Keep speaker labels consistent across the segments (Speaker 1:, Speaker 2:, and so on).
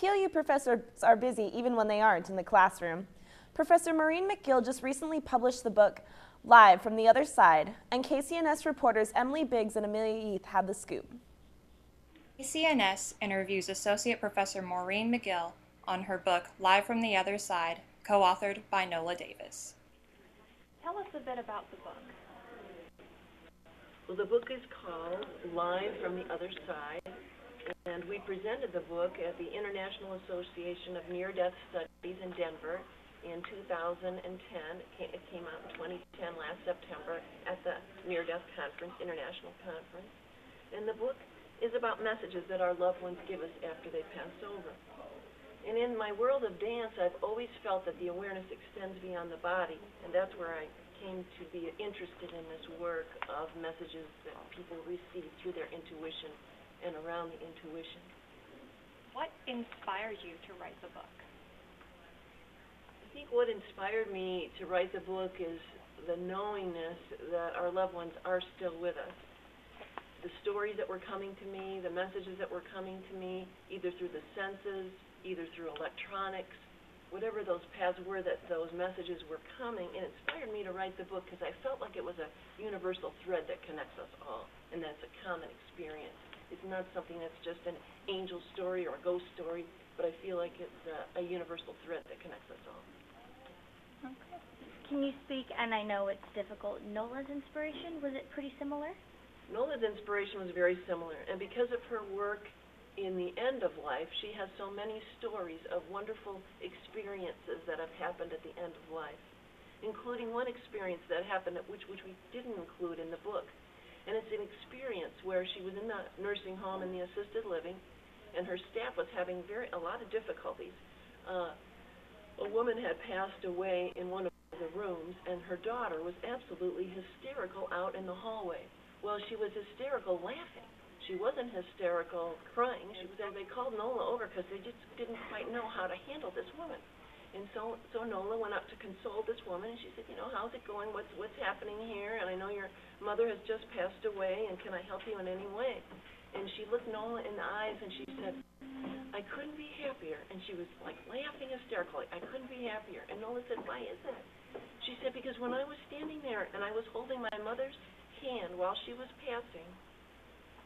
Speaker 1: PLU professors are busy even when they aren't in the classroom. Professor Maureen McGill just recently published the book Live from the Other Side, and KCNS reporters Emily Biggs and Amelia Yeath had the scoop.
Speaker 2: KCNS interviews Associate Professor Maureen McGill on her book Live from the Other Side, co-authored by Nola Davis. Tell us a bit about the book.
Speaker 3: Well, the book is called Live from the Other Side, and we presented the book at the International Association of Near-Death Studies in Denver in 2010. It came out in 2010, last September, at the Near-Death Conference, International Conference. And the book is about messages that our loved ones give us after they pass over. And in my world of dance, I've always felt that the awareness extends beyond the body, and that's where I came to be interested in this work of messages that people receive through their intuition and around the intuition.
Speaker 2: What inspired you to write the book?
Speaker 3: I think what inspired me to write the book is the knowingness that our loved ones are still with us. The stories that were coming to me, the messages that were coming to me, either through the senses, either through electronics, whatever those paths were that those messages were coming, it inspired me to write the book because I felt like it was a universal thread that connects us all, and that's a common experience. It's not something that's just an angel story or a ghost story, but I feel like it's a universal thread that connects us all.
Speaker 4: Okay. Can you speak, and I know it's difficult, Nola's inspiration, was it pretty similar?
Speaker 3: Nola's inspiration was very similar, and because of her work in the end of life, she has so many stories of wonderful experiences that have happened at the end of life, including one experience that happened which we didn't include in the book. And it's an experience where she was in the nursing home in the assisted living, and her staff was having a lot of difficulties. A woman had passed away in one of the rooms, and her daughter was absolutely hysterical out in the hallway. Well, she was hysterical laughing. She wasn't hysterical crying. They called Nola over because they just didn't quite know how to handle this woman. And so Nola went up to console this woman, and she said, how's it going? What's happening here? And I know your mother has just passed away, and can I help you in any way? And she looked Nola in the eyes, and she said, I couldn't be happier. And she was like laughing hysterically. I couldn't be happier. And Nola said, why is that? She said, because when I was standing there and I was holding my mother's hand while she was passing,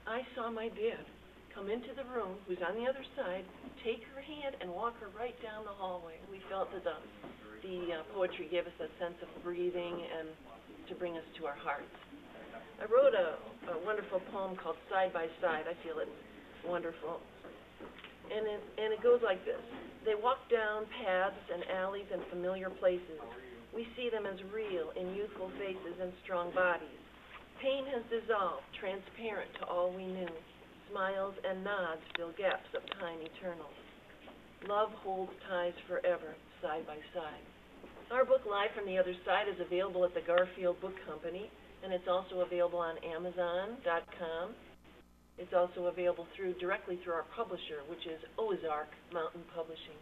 Speaker 3: I saw my dad come into the room, who's on the other side, take her hand and walk her right down the hallway. We felt that the poetry gave us a sense of breathing and to bring us to our hearts. I wrote a wonderful poem called Side by Side. I feel it's wonderful. And it goes like this. They walk down paths and alleys and familiar places. We see them as real in youthful faces and strong bodies. Pain has dissolved, transparent to all we knew. Smiles and nods fill gaps of time eternal. Love holds ties forever, side by side. Our book, Live from the Other Side, is available at the Garfield Book Company, and it's also available on Amazon.com. It's also available directly through our publisher, which is Ozark Mountain Publishing.